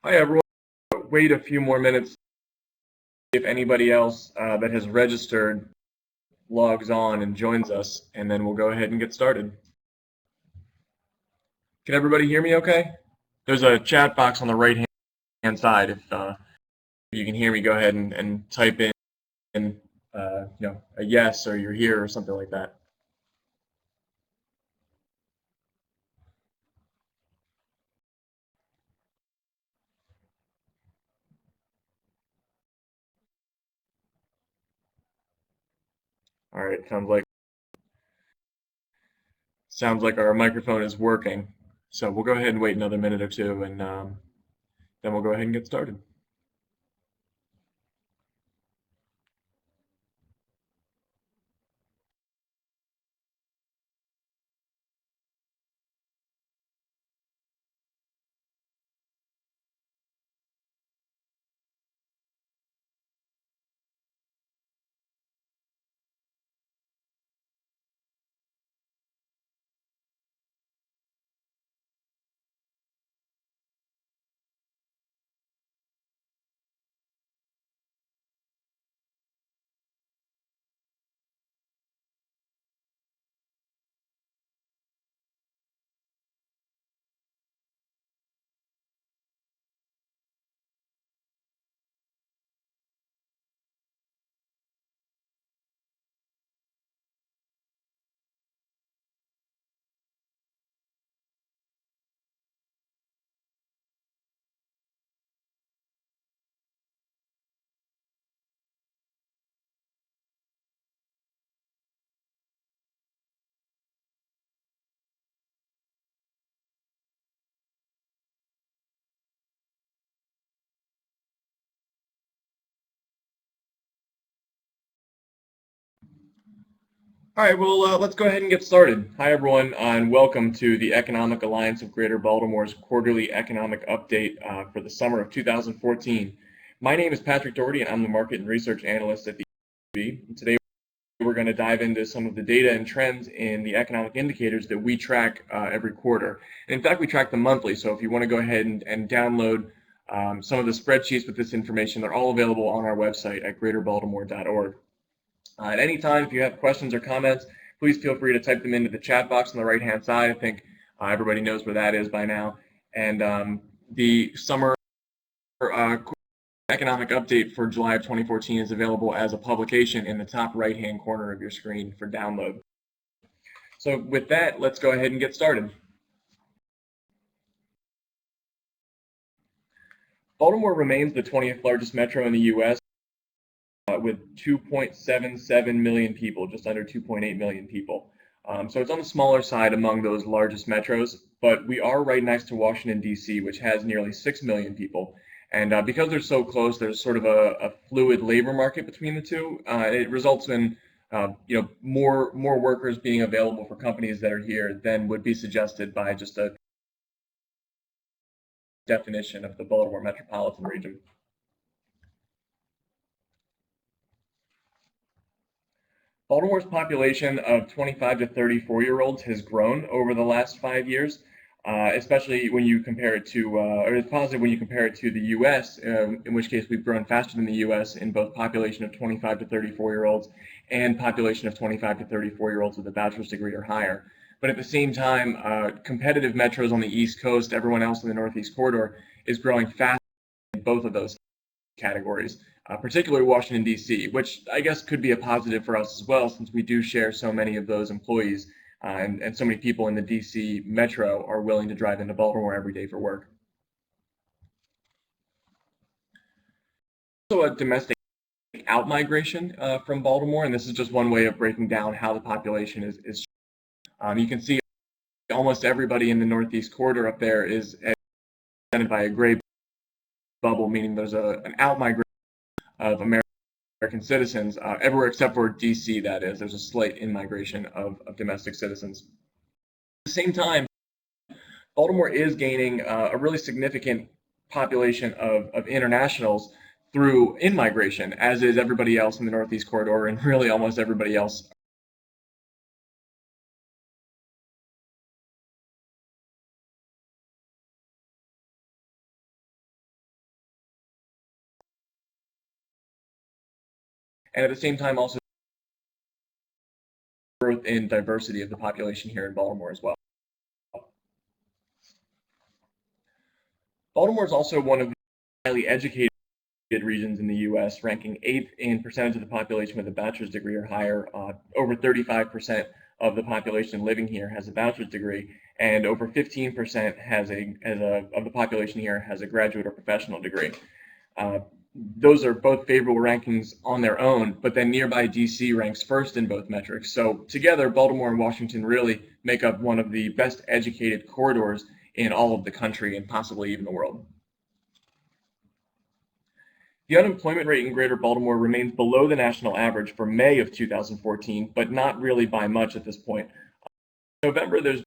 Hi, everyone. Wait a few more minutes if anybody else that has registered logs on and joins us, and then we'll go ahead and get started. Can everybody hear me okay? There's a chat box on the right-hand side. If you can hear me, go ahead and type in a yes or you're here or something like that. All right, sounds like our microphone is working. So we'll go ahead and wait another minute or two, and then we'll go ahead and get started. All right, well, let's go ahead and get started. Hi, everyone, and welcome to the Economic Alliance of Greater Baltimore's quarterly economic update for the summer of 2014. My name is Patrick Dougherty, and I'm the Market and Research Analyst at the EAGB. Today, we're going to dive into some of the data and trends in the economic indicators that we track every quarter. And in fact, we track them monthly, so if you want to go ahead and download some of the spreadsheets with this information, they're all available on our website at greaterbaltimore.org. At any time, if you have questions or comments, please feel free to type them into the chat box on the right-hand side. I think everybody knows where that is by now. And the summer economic update for July of 2014 is available as a publication in the top right-hand corner of your screen for download. So with that, let's go ahead and get started. Baltimore remains the 20th largest metro in the U.S. With 2.77 million people, just under 2.8 million people. So it's on the smaller side among those largest metros, but we are right next to Washington, D.C., which has nearly 6 million people. And because they're so close, there's sort of a fluid labor market between the two. It results in more workers being available for companies that are here than would be suggested by just a definition of the Baltimore metropolitan region. Baltimore's population of 25 to 34-year-olds has grown over the last 5 years, especially when you compare it to, or it's positive when you compare it to the U.S., in which case we've grown faster than the U.S. in both population of 25 to 34-year-olds and population of 25 to 34-year-olds with a bachelor's degree or higher. But at the same time, competitive metros on the East Coast, everyone else in the Northeast corridor, is growing faster in both of those categories, particularly Washington, D.C., which I guess could be a positive for us as well, since we do share so many of those employees and so many people in the D.C. metro are willing to drive into Baltimore every day for work. Also, a domestic outmigration from Baltimore, and this is just one way of breaking down how the population is. You can see almost everybody in the Northeast corridor up there is represented by a gray bubble, meaning there's an outmigration of American citizens everywhere except for D.C. That is, there's a slight in-migration of domestic citizens. At the same time, Baltimore is gaining a really significant population of internationals through in-migration, as is everybody else in the Northeast corridor and really almost everybody else and at the same time also growth in diversity of the population here in Baltimore as well. Baltimore is also one of the highly educated regions in the U.S., ranking 8th in percentage of the population with a bachelor's degree or higher. Over 35% of the population living here has a bachelor's degree, and over 15% of the population here has a graduate or professional degree. Those are both favorable rankings on their own, but then nearby DC ranks first in both metrics. So together, Baltimore and Washington really make up one of the best educated corridors in all of the country and possibly even the world. The unemployment rate in Greater Baltimore remains below the national average for May of 2014, but not really by much at this point. In November, there's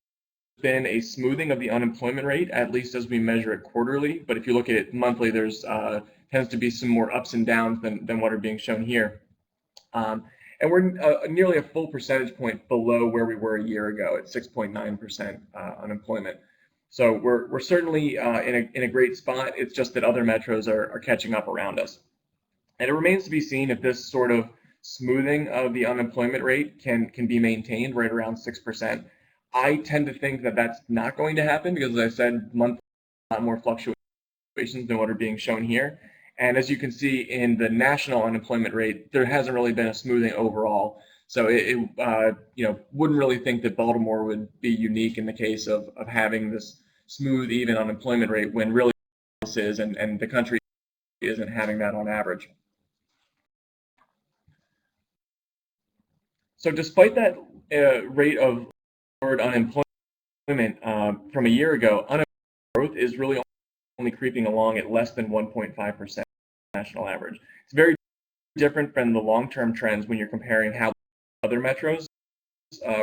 been a smoothing of the unemployment rate, at least as we measure it quarterly. But if you look at it monthly, there's tends to be some more ups and downs than what are being shown here. And we're nearly a full percentage point below where we were a year ago at 6.9% unemployment. So we're certainly in a great spot. It's just that other metros are catching up around us. And it remains to be seen if this sort of smoothing of the unemployment rate can be maintained right around 6%. I tend to think that that's not going to happen because, as I said, monthly a lot more fluctuations than what are being shown here. And as you can see in the national unemployment rate, there hasn't really been a smoothing overall. So wouldn't really think that Baltimore would be unique in the case of having this smooth, even unemployment rate when really else is, and the country isn't having that on average. So despite that rate of unemployment from a year ago, unemployment growth is really only creeping along at less than 1.5% national average. It's very different from the long-term trends when you're comparing how other metros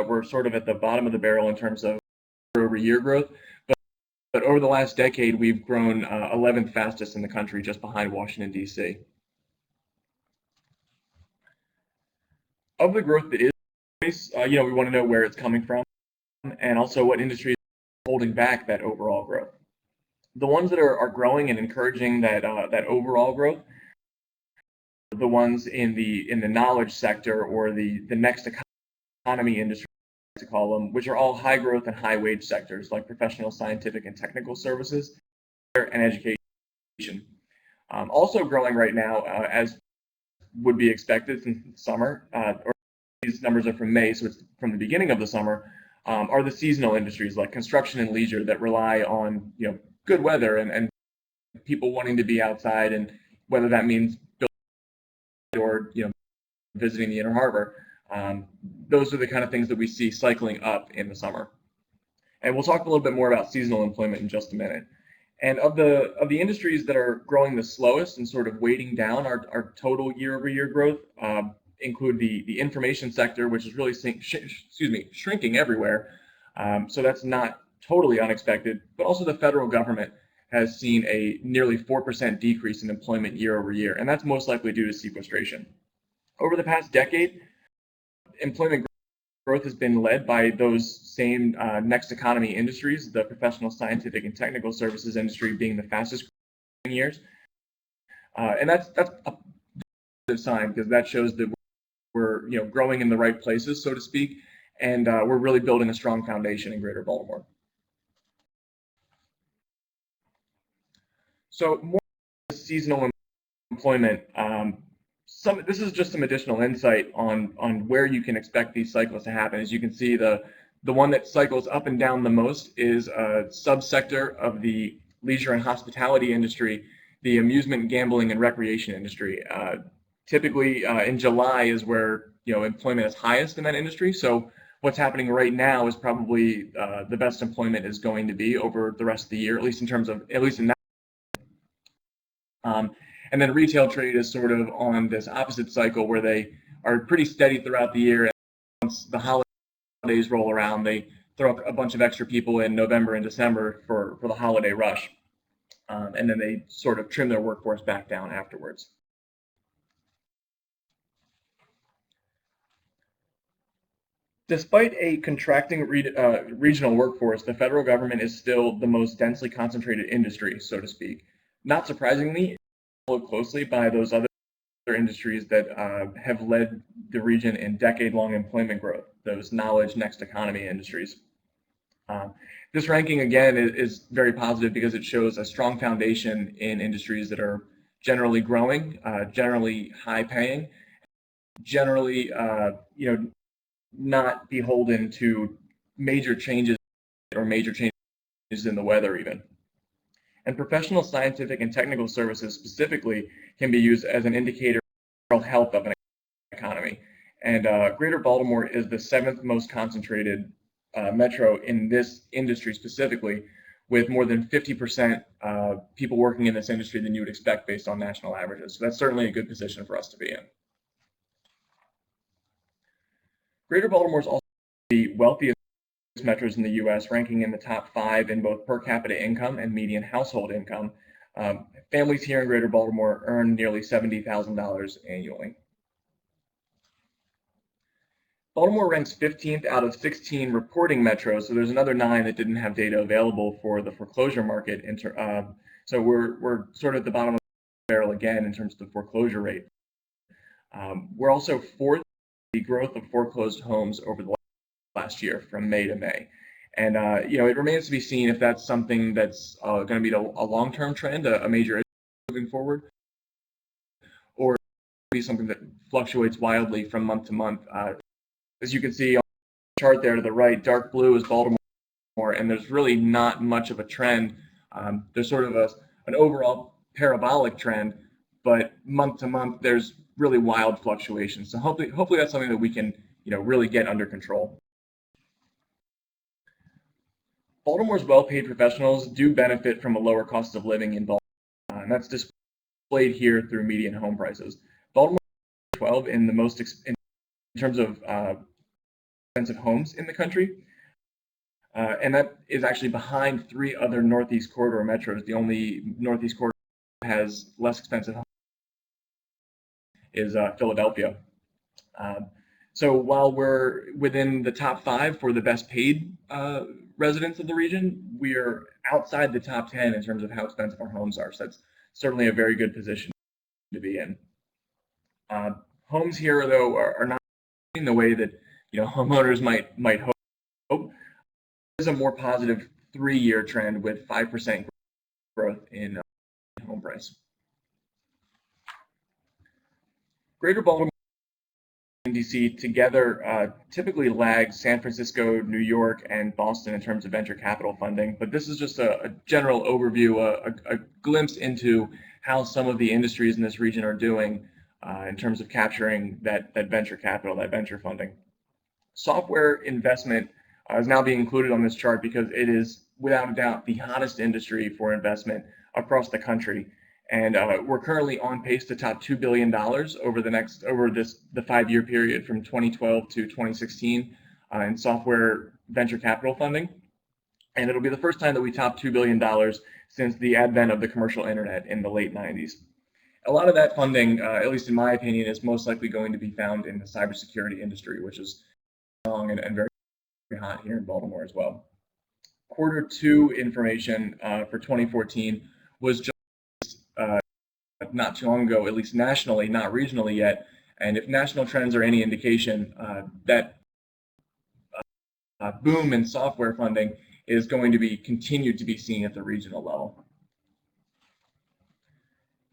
were sort of at the bottom of the barrel in terms of year-over-year growth. But over the last decade, we've grown 11th fastest in the country, just behind Washington, D.C. Of the growth that is, we want to know where it's coming from and also what industry is holding back that overall growth. The ones that are growing and encouraging that overall growth, the ones in the knowledge sector or the next economy industry, to call them, which are all high growth and high wage sectors like professional, scientific, and technical services and education. Also growing right now, as would be expected since summer, or these numbers are from May, so it's from the beginning of the summer, are the seasonal industries like construction and leisure that rely on good weather and people wanting to be outside, and whether that means or visiting the Inner Harbor. Those are the kind of things that we see cycling up in the summer. And we'll talk a little bit more about seasonal employment in just a minute. And of the industries that are growing the slowest and sort of weighting down our total year-over-year growth include the information sector, which is really shrinking everywhere. So that's not totally unexpected, but also the federal government has seen a nearly 4% decrease in employment year over year, and that's most likely due to sequestration. Over the past decade, employment growth has been led by those same next economy industries, the professional, scientific, and technical services industry being the fastest growing years. And that's a good sign because that shows that we're growing in the right places, so to speak, and we're really building a strong foundation in Greater Baltimore. So more seasonal employment. This is just some additional insight on where you can expect these cycles to happen. As you can see, the one that cycles up and down the most is a subsector of the leisure and hospitality industry, the amusement, gambling, and recreation industry. Typically, in July is where employment is highest in that industry. So what's happening right now is probably the best employment is going to be over the rest of the year, at least in that. And then retail trade is sort of on this opposite cycle where they are pretty steady throughout the year. And once the holidays roll around, they throw a bunch of extra people in November and December for the holiday rush. And then they sort of trim their workforce back down afterwards. Despite a contracting regional workforce, the federal government is still the most densely concentrated industry, so to speak. Not surprisingly, followed closely by those other industries that have led the region in decade-long employment growth, those knowledge next economy industries. This ranking, again, is very positive because it shows a strong foundation in industries that are generally growing, generally high-paying, generally, not beholden to major changes or major changes in the weather even. And professional, scientific, and technical services specifically can be used as an indicator of health of an economy. And Greater Baltimore is the 7th most concentrated metro in this industry specifically, with more than 50% people working in this industry than you would expect based on national averages. So that's certainly a good position for us to be in. Greater Baltimore is also the wealthiest metros in the U.S., ranking in the top 5 in both per capita income and median household income. Families here in Greater Baltimore earn nearly $70,000 annually. Baltimore ranks 15th out of 16 reporting metros, so there's another 9 that didn't have data available for the foreclosure market. So we're sort of at the bottom of the barrel again in terms of the foreclosure rate. We're also 4th in the growth of foreclosed homes over the last year from May to May. And it remains to be seen if that's something that's going to be a long-term trend, a major issue moving forward, or be something that fluctuates wildly from month to month. As you can see on the chart there to the right, dark blue is Baltimore, and there's really not much of a trend. There's sort of an overall parabolic trend, but month to month there's really wild fluctuations. So hopefully that's something that we can really get under control. Baltimore's well-paid professionals do benefit from a lower cost of living in Baltimore, and that's displayed here through median home prices. Baltimore is 12 in the most in terms of expensive homes in the country, and that is actually behind 3 other Northeast Corridor metros. The only Northeast Corridor that has less expensive homes is Philadelphia. So while we're within the top 5 for the best paid residents of the region, we are outside the top 10 in terms of how expensive our homes are. So that's certainly a very good position to be in. Homes here, though, are not in the way that homeowners might hope. There's a more positive 3-year trend with 5% growth in home price. Greater Baltimore and DC together typically lag San Francisco, New York, and Boston in terms of venture capital funding. But this is just a general overview, a glimpse into how some of the industries in this region are doing in terms of capturing that venture capital, that venture funding. Software investment is now being included on this chart because it is without a doubt the hottest industry for investment across the country. And we're currently on pace to top $2 billion over the 5-year period from 2012 to 2016 in software venture capital funding. And it'll be the first time that we top $2 billion since the advent of the commercial internet in the late 90s. A lot of that funding, at least in my opinion, is most likely going to be found in the cybersecurity industry, which is strong and very hot here in Baltimore as well. Q2 information for 2014 was just not too long ago, at least nationally, not regionally yet. And if national trends are any indication, that boom in software funding is going to be continued to be seen at the regional level.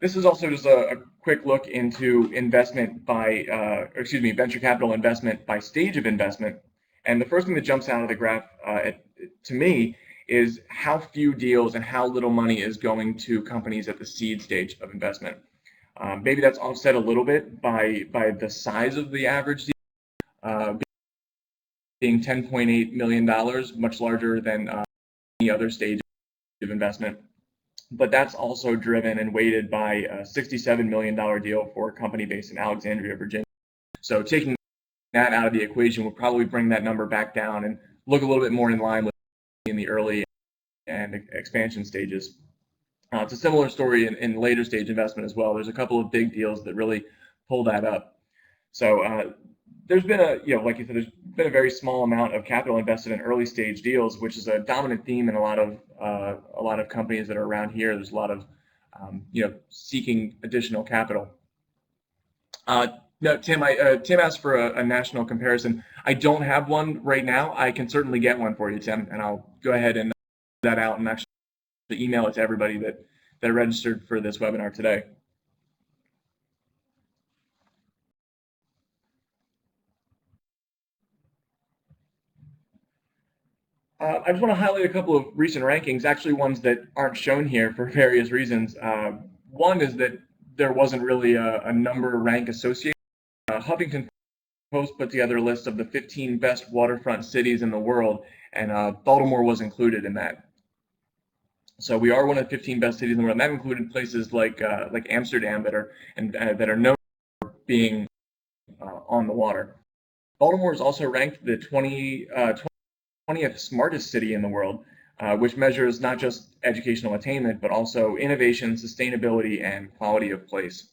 This is also just a quick look into investment by, venture capital investment by stage of investment. And the first thing that jumps out of the graph to me is how few deals and how little money is going to companies at the seed stage of investment. Maybe that's offset a little bit by the size of the average deal, being $10.8 million, much larger than any other stage of investment. But that's also driven and weighted by a $67 million deal for a company based in Alexandria, Virginia. So taking that out of the equation will probably bring that number back down and look a little bit more in line with in the early and expansion stages. It's a similar story in later stage investment as well. There's a couple of big deals that really pull that up. So there's been like you said, there's been a very small amount of capital invested in early stage deals, which is a dominant theme in a lot of companies that are around here. There's a lot of seeking additional capital. No, Tim. Tim asked for a national comparison. I don't have one right now. I can certainly get one for you, Tim, and I'll go ahead and that out and actually email it to everybody that registered for this webinar today. I just want to highlight a couple of recent rankings, actually ones that aren't shown here for various reasons. One is that there wasn't really a number rank associated. Huffington Post put together a list of the 15 best waterfront cities in the world, and Baltimore was included in that. So we are one of the 15 best cities in the world, and that included places like Amsterdam that are known for being on the water. Baltimore is also ranked the 20th smartest city in the world, which measures not just educational attainment, but also innovation, sustainability, and quality of place.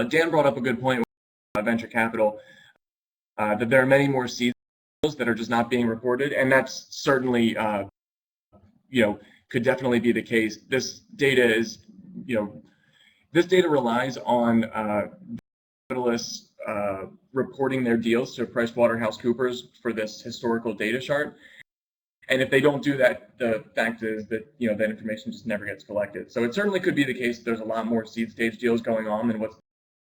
Dan brought up a good point with venture capital, that there are many more seed deals that are just not being reported, and that's certainly, could definitely be the case. This data relies on capitalists reporting their deals to PricewaterhouseCoopers for this historical data chart. And if they don't do that, the fact is that that information just never gets collected. So it certainly could be the case that there's a lot more seed stage deals going on than what's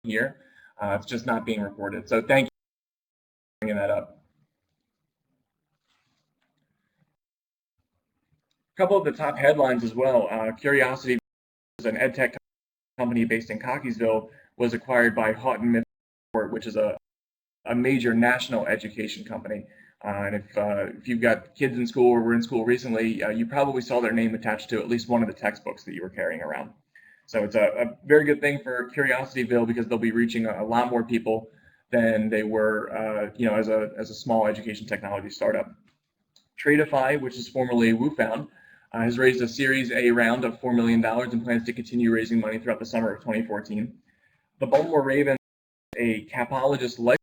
here. It's just not being reported. So thank you for bringing that up. A couple of the top headlines as well. Curiosity, an ed tech company based in Cockeysville, was acquired by Houghton Mifflin, which is a major national education company. And if you've got kids in school or were in school recently, you probably saw their name attached to at least one of the textbooks that you were carrying around. So it's a very good thing for Curiosityville, because they'll be reaching a lot more people than they were, as a small education technology startup. Tradeify, which is formerly WooFound, has raised a Series A round of $4 million and plans to continue raising money throughout the summer of 2014. The Baltimore Ravens, a capologist life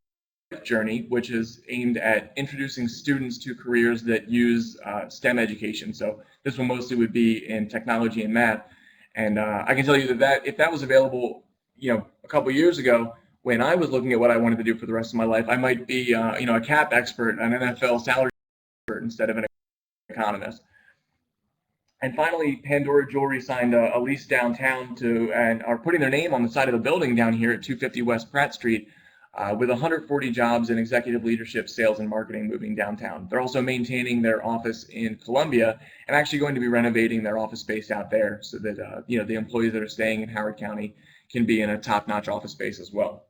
journey, which is aimed at introducing students to careers that use STEM education. So this one mostly would be in technology and math. And I can tell you that if that was available, a couple of years ago, when I was looking at what I wanted to do for the rest of my life, I might be, a cap expert, an NFL salary expert instead of an economist. And finally, Pandora Jewelry signed a lease downtown and are putting their name on the side of the building down here at 250 West Pratt Street, with 140 jobs in executive leadership, sales, and marketing moving downtown. They're also maintaining their office in Columbia and actually going to be renovating their office space out there so that the employees that are staying in Howard County can be in a top-notch office space as well.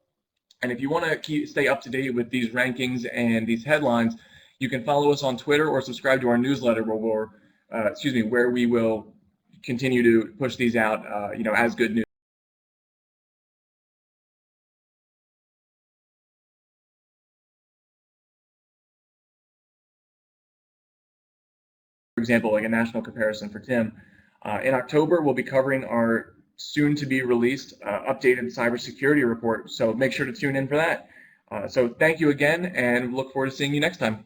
And if you want to stay up to date with these rankings and these headlines, you can follow us on Twitter or subscribe to our newsletter, where we will continue to push these out, as good news. For example, like a national comparison for Tim. In October, we'll be covering our soon-to-be released updated cybersecurity report, so make sure to tune in for that. So thank you again, and look forward to seeing you next time.